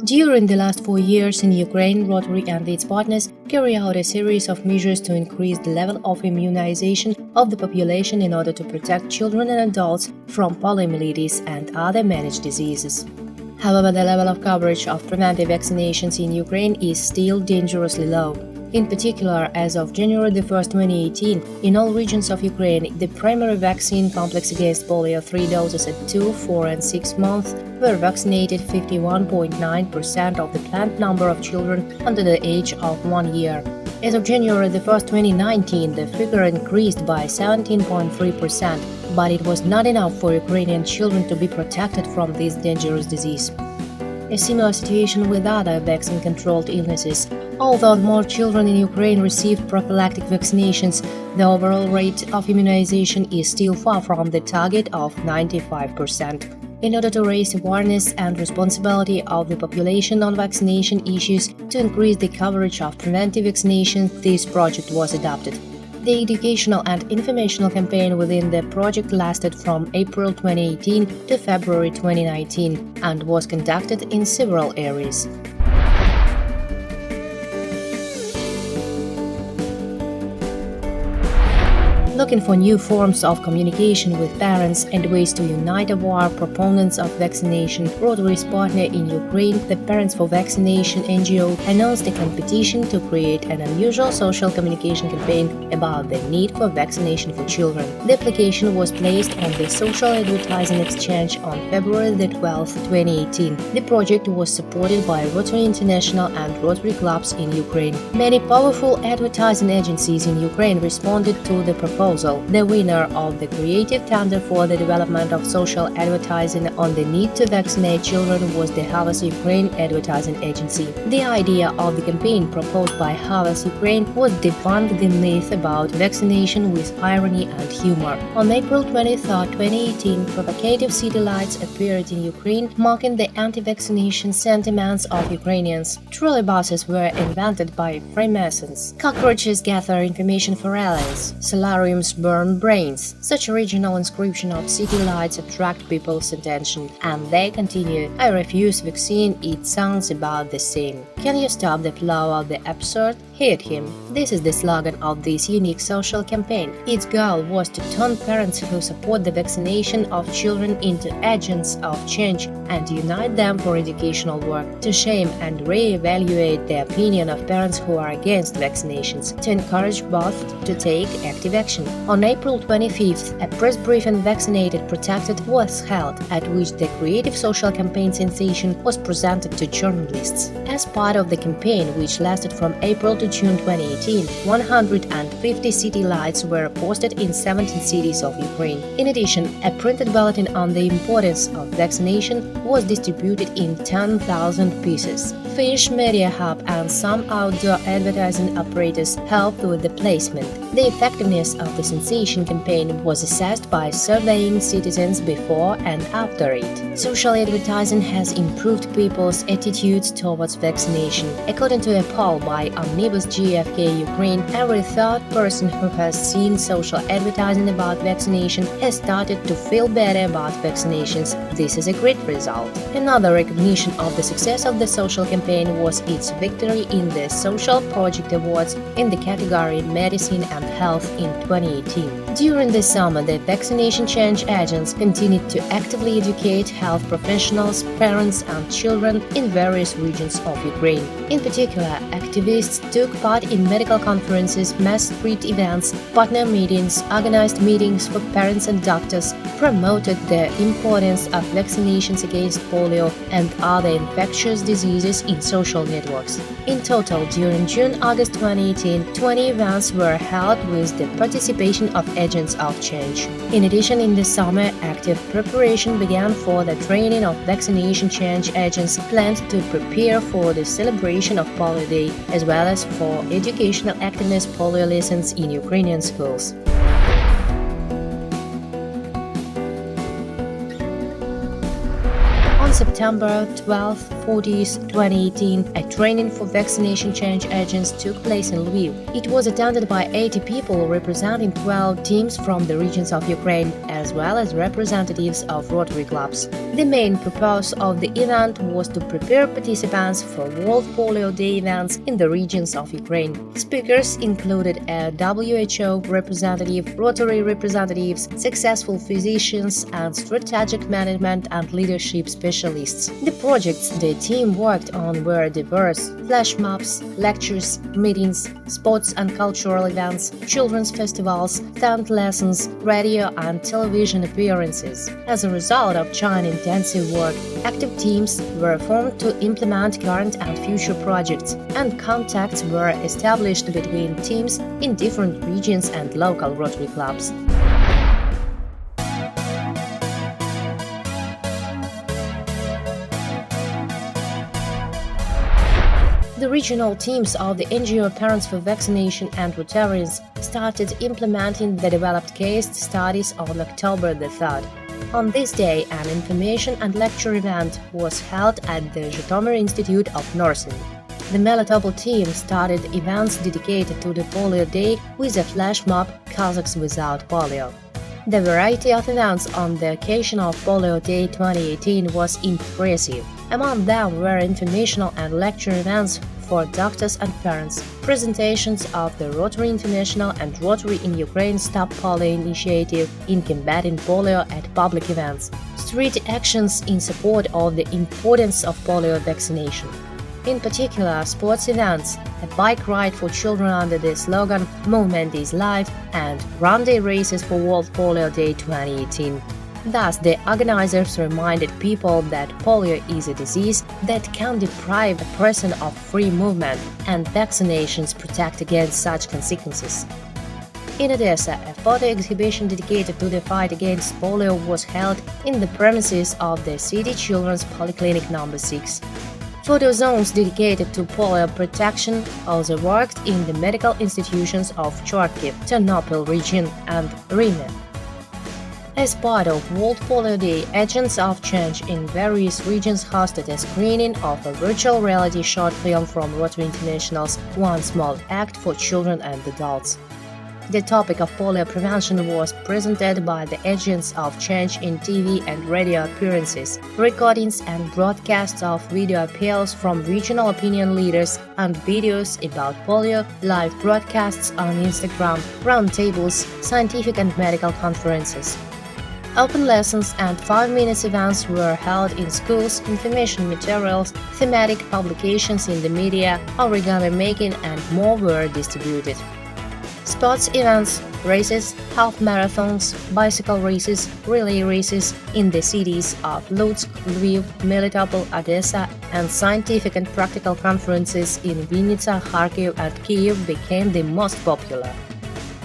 During the last 4 years in Ukraine, Rotary and its partners carry out a series of measures to increase the level of immunization of the population in order to protect children and adults from poliomyelitis and other managed diseases. However, the level of coverage of preventive vaccinations in Ukraine is still dangerously low. In particular, as of January 1, 2018, in all regions of Ukraine, the primary vaccine complex against polio 3 doses at 2, 4 and 6 months were vaccinated 51.9% of the planned number of children under the age of 1 year. As of January 1, 2019, the figure increased by 17.3%, but it was not enough for Ukrainian children to be protected from this dangerous disease. A similar situation with other vaccine-controlled illnesses. Although more children in Ukraine received prophylactic vaccinations, the overall rate of immunization is still far from the target of 95%. In order to raise awareness and responsibility of the population on vaccination issues to increase the coverage of preventive vaccinations, this project was adopted. The educational and informational campaign within the project lasted from April 2018 to February 2019 and was conducted in several areas. Looking for new forms of communication with parents and ways to unite our proponents of vaccination, Rotary's partner in Ukraine, the Parents for Vaccination NGO, announced a competition to create an unusual social communication campaign about the need for vaccination for children. The application was placed on the Social Advertising Exchange on February 12, 2018. The project was supported by Rotary International and Rotary Clubs in Ukraine. Many powerful advertising agencies in Ukraine responded to the proposal. The winner of the creative tender for the development of social advertising on the need to vaccinate children was the Havas Ukraine advertising agency. The idea of the campaign proposed by Havas Ukraine was debunk the myth about vaccination with irony and humor. On April 23, 2018, provocative city lights appeared in Ukraine, marking the anti-vaccination sentiments of Ukrainians. Trolleybuses were invented by Freemasons. Cockroaches gather information for allies. Solariums burn brains. Such original inscription of city lights attract people's attention, and they continue. I refuse vaccine, it sounds about the same. Can you stop the flow of the absurd? Hit him. This is the slogan of this unique social campaign. Its goal was to turn parents who support the vaccination of children into agents of change and unite them for educational work, to shame and re-evaluate the opinion of parents who are against vaccinations, to encourage both to take active action. On April 25th, a press briefing Vaccinated Protected was held, at which the creative social campaign sensation was presented to journalists. As part of the campaign, which lasted from April to June 2018, 150 city lights were posted in 17 cities of Ukraine. In addition, a printed bulletin on the importance of vaccination was distributed in 10,000 pieces. Fish, Media Hub and some outdoor advertising operators helped with the placement. The effectiveness of the sensation campaign was assessed by surveying citizens before and after it. Social advertising has improved people's attitudes towards vaccination. According to a poll by Omnibus GfK Ukraine, every third person who has seen social advertising about vaccination has started to feel better about vaccinations. This is a great result. Another recognition of the success of the social campaign was its victory in the Social Project Awards in the category Medicine and Health in 2018. During the summer, the vaccination change agents continued to actively educate health professionals, parents and children in various regions of Ukraine. In particular, activists took part in medical conferences, mass street events, partner meetings, organized meetings for parents and doctors, promoted the importance of vaccinations against polio and other infectious diseases in social networks. In total, during June-August 2018, 20 events were held with the participation of agents of change. In addition, in the summer, active preparation began for the training of vaccination change agents planned to prepare for the celebration of Polio Day, as well as for educational activeness polio lessons in Ukrainian schools. On September 12th, 14th, 2018, a training for vaccination change agents took place in Lviv. It was attended by 80 people representing 12 teams from the regions of Ukraine, as well as representatives of Rotary clubs. The main purpose of the event was to prepare participants for World Polio Day events in the regions of Ukraine. Speakers included a WHO representative, Rotary representatives, successful physicians, and strategic management and leadership specialists. The projects the team worked on were diverse: flash mobs, lectures, meetings, sports and cultural events, children's festivals, stand lessons, radio and television appearances. As a result of joint intensive work, active teams were formed to implement current and future projects, and contacts were established between teams in different regions and local Rotary clubs. The regional teams of the NGO Parents for Vaccination and Rotarians started implementing the developed case studies on October the 3rd. On this day, an information and lecture event was held at the Zhytomyr Institute of Nursing. The Melitopol team started events dedicated to the Polio Day with a flash mob "Kazakhs Without Polio." The variety of events on the occasion of Polio Day 2018 was impressive. Among them were informational and lecture events for doctors and parents, presentations of the Rotary International and Rotary in Ukraine Stop Polio initiative in combating polio at public events, street actions in support of the importance of polio vaccination. In particular, sports events, a bike ride for children under the slogan "Movement is Life" and run day races for World Polio Day 2018. Thus, the organizers reminded people that polio is a disease that can deprive a person of free movement, and vaccinations protect against such consequences. In Odessa, a photo exhibition dedicated to the fight against polio was held in the premises of the City Children's Polyclinic No. 6. Photo zones dedicated to polio protection also worked in the medical institutions of Kharkiv, Ternopil region, and Rivne. As part of World Polio Day, agents of change in various regions hosted a screening of a virtual reality short film from Rotary International's One Small Act for Children and Adults. The topic of polio prevention was presented by the agents of change in TV and radio appearances, recordings and broadcasts of video appeals from regional opinion leaders, and videos about polio, live broadcasts on Instagram, roundtables, scientific and medical conferences. Open lessons and 5-minute events were held in schools, information materials, thematic publications in the media, origami making, and more were distributed. Sports events, races, half marathons, bicycle races, relay races in the cities of Lutsk, Lviv, Melitopol, Odessa, and scientific and practical conferences in Vinnytsia, Kharkiv, and Kyiv became the most popular.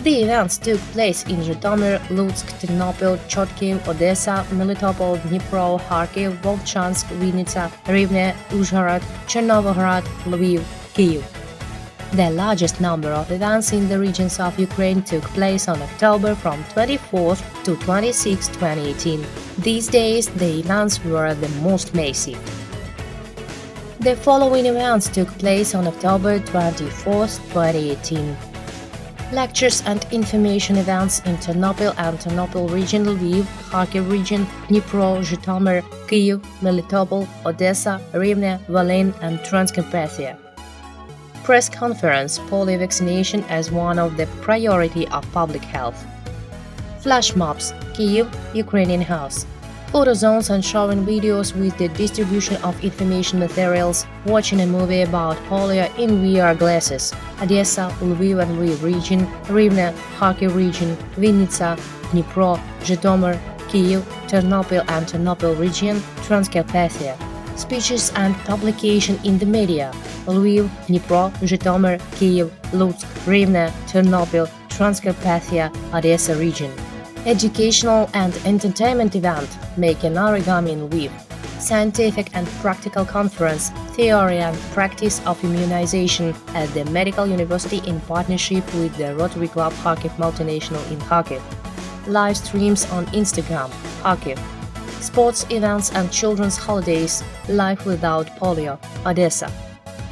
The events took place in Zhytomyr, Lutsk, Ternopil, Kharkiv, Odessa, Melitopol, Dnipro, Kharkiv, Volchansk, Vinnytsia, Rivne, Uzhhorod, Chernovograd, Lviv, Kyiv. The largest number of events in the regions of Ukraine took place on October from 24th to 26th, 2018. These days, the events were the most massive. The following events took place on October 24th, 2018. Lectures and information events in Ternopil and Ternopil region, Lviv, Kharkiv region, Dnipro, Zhytomyr, Kyiv, Melitopol, Odessa, Rivne, Volyn, and Transcarpathia. Press conference: polio vaccination as one of the priority of public health. Flash mobs: Kyiv, Ukrainian House. Photo zones and showing videos with the distribution of information materials, watching a movie about polio in VR glasses. Odessa, Lviv and Lviv region, Rivne, Kharkiv region, Vinnytsia, Dnipro, Zhytomyr, Kyiv, Ternopil and Ternopil region, Transcarpathia. Speeches and publication in the media: Lviv, Dnipro, Zhytomyr, Kyiv, Lutsk, Rivne, Ternopil, Transcarpathia, Odessa region. Educational and entertainment event: Make an Origami in Lviv. Scientific and practical conference: Theory and practice of immunization at the Medical University in partnership with the Rotary Club Kharkiv Multinational in Kharkiv. Live streams on Instagram, Kharkiv. Sports events and children's holidays, Life Without Polio, Odessa.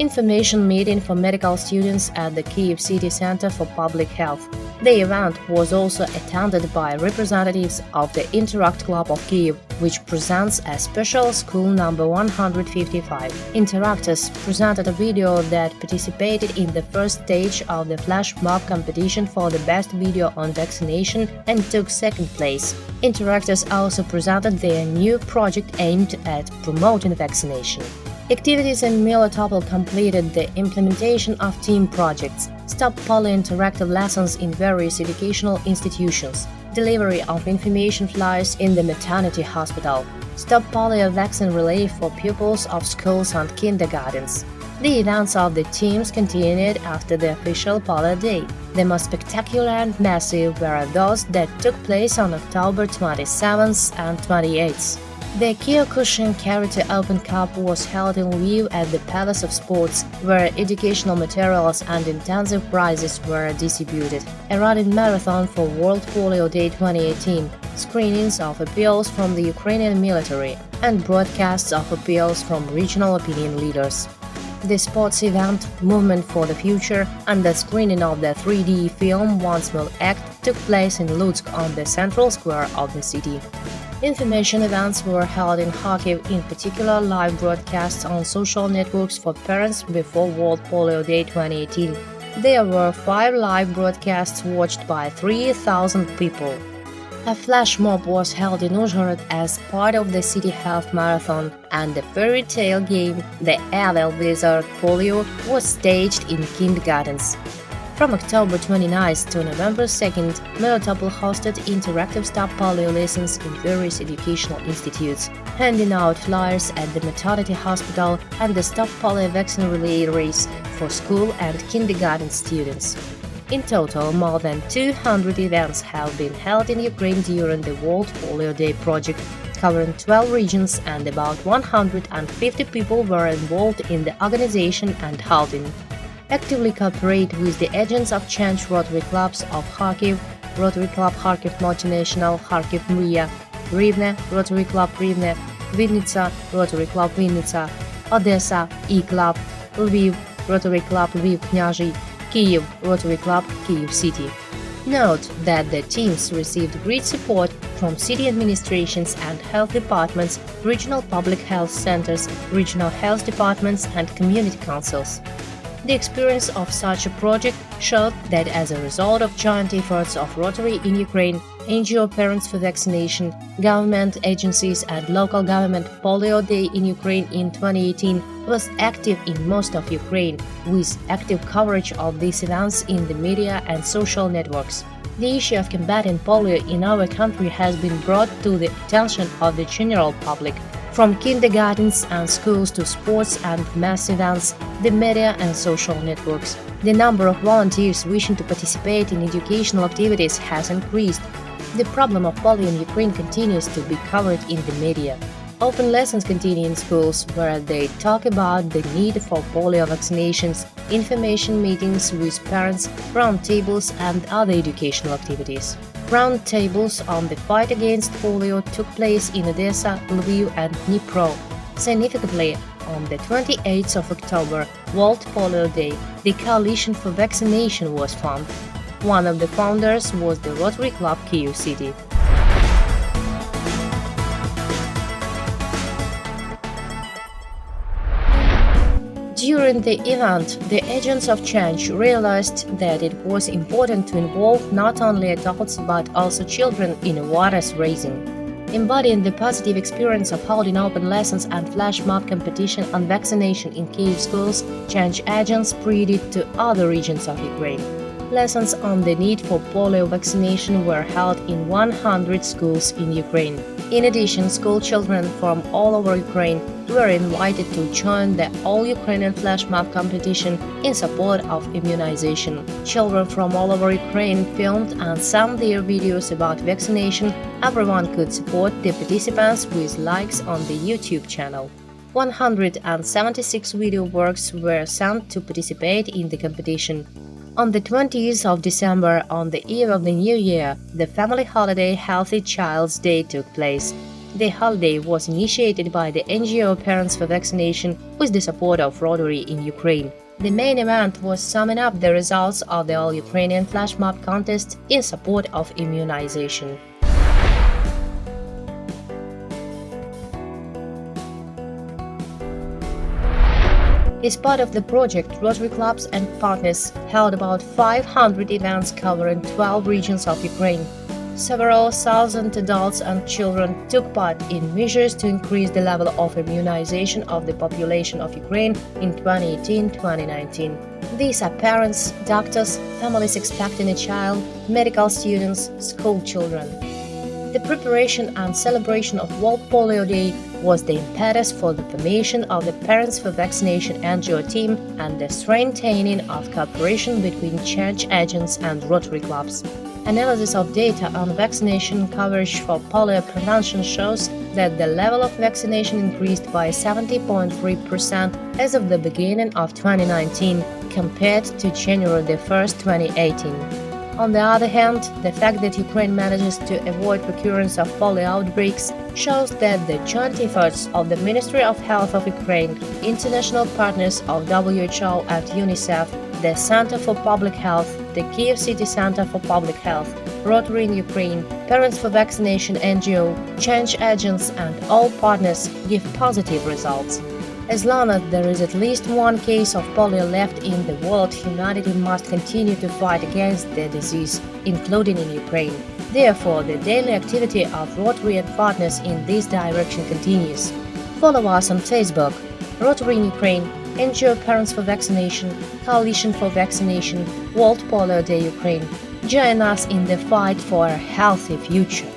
Information meeting for medical students at the Kyiv City Center for Public Health. The event was also attended by representatives of the Interact Club of Kyiv, which presents a special school number 155. Interactors presented a video that participated in the first stage of the flash mob competition for the best video on vaccination and took second place. Interactors also presented their new project aimed at promoting vaccination. Activities in Melitopol completed the implementation of team projects, Stop Polio interactive lessons in various educational institutions, delivery of information flyers in the maternity hospital, Stop Polio vaccine relay for pupils of schools and kindergartens. The events of the teams continued after the official Polio Day. The most spectacular and massive were those that took place on October 27th and 28th. The Kyokushin Karate Open Cup was held in Lviv at the Palace of Sports, where educational materials and intensive prizes were distributed. A running marathon for World Polio Day 2018, screenings of appeals from the Ukrainian military, and broadcasts of appeals from regional opinion leaders. The sports event, Movement for the Future, and the screening of the 3D film Once More Act took place in Lutsk on the central square of the city. Information events were held in Kharkiv, in particular live broadcasts on social networks for parents before World Polio Day 2018. There were 5 live broadcasts watched by 3,000 people. A flash mob was held in Uzhhorod as part of the City Health Marathon, and the fairy tale game, The Evil Wizard Polio, was staged in kindergartens. From October 29th to November 2nd, Melitopol hosted interactive Stop Polio lessons in various educational institutes, handing out flyers at the maternity hospital and the Stop Polio vaccine relay race for school and kindergarten students. In total, more than 200 events have been held in Ukraine during the World Polio Day project, covering 12 regions, and about 150 people were involved in the organization and holding. Actively cooperate with the agents of change Rotary Clubs of Kharkiv, Rotary Club Kharkiv Multinational, Kharkiv Mriya, Rivne, Rotary Club Rivne, Vinnytsia, Rotary Club Vinnytsia, Odessa, E-Club, Lviv, Rotary Club Lviv Knyazhy, Kyiv, Rotary Club Kyiv City. Note that the teams received great support from city administrations and health departments, regional public health centers, regional health departments, and community councils. The experience of such a project showed that as a result of joint efforts of Rotary in Ukraine, NGO Parents for Vaccination, government agencies and local government, Polio Day in Ukraine in 2018 was active in most of Ukraine, with active coverage of these events in the media and social networks. The issue of combating polio in our country has been brought to the attention of the general public. From kindergartens and schools to sports and mass events, the media and social networks. The number of volunteers wishing to participate in educational activities has increased. The problem of polio in Ukraine continues to be covered in the media. Open lessons continue in schools, where they talk about the need for polio vaccinations, information meetings with parents, roundtables, and other educational activities. Roundtables on the fight against polio took place in Odessa, Lviv, and Dnipro. Significantly, on the 28th of October, World Polio Day, the Coalition for Vaccination was formed. One of the founders was the Rotary Club Kyiv City. During the event, the agents of change realized that it was important to involve not only adults but also children in awareness raising. Embodying the positive experience of holding open lessons and flash mob competition on vaccination in Kyiv schools, change agents spread it to other regions of Ukraine. Lessons on the need for polio vaccination were held in 100 schools in Ukraine. In addition, school children from all over Ukraine were invited to join the all-Ukrainian flash mob competition in support of immunization. Children from all over Ukraine filmed and sent their videos about vaccination. Everyone could support the participants with likes on the YouTube channel. 176 video works were sent to participate in the competition. On the 20th of December, on the eve of the New Year, the family holiday Healthy Child's Day took place. The holiday was initiated by the NGO Parents for Vaccination with the support of Rotary in Ukraine. The main event was summing up the results of the All-Ukrainian Flash Mob contest in support of immunization. As part of the project, Rotary Clubs and Partners held about 500 events covering 12 regions of Ukraine. Several thousand adults and children took part in measures to increase the level of immunization of the population of Ukraine in 2018-2019. These are parents, doctors, families expecting a child, medical students, school children. The preparation and celebration of World Polio Day was the impetus for the formation of the Parents for Vaccination NGO team and the strengthening of cooperation between change agents and Rotary clubs. Analysis of data on vaccination coverage for polio prevention shows that the level of vaccination increased by 70.3% as of the beginning of 2019 compared to January 1, 2018. On the other hand, the fact that Ukraine manages to avoid recurrence of polio outbreaks shows that the joint efforts of the Ministry of Health of Ukraine, international partners of WHO and UNICEF, the Center for Public Health, the Kyiv City Center for Public Health, Rotary in Ukraine, Parents for Vaccination NGO, change agents and all partners give positive results. As long as there is at least one case of polio left in the world, humanity must continue to fight against the disease, including in Ukraine. Therefore, the daily activity of Rotary and Partners in this direction continues. Follow us on Facebook, Rotary in Ukraine, NGO Parents for Vaccination, Coalition for Vaccination, World Polio Day Ukraine. Join us in the fight for a healthy future.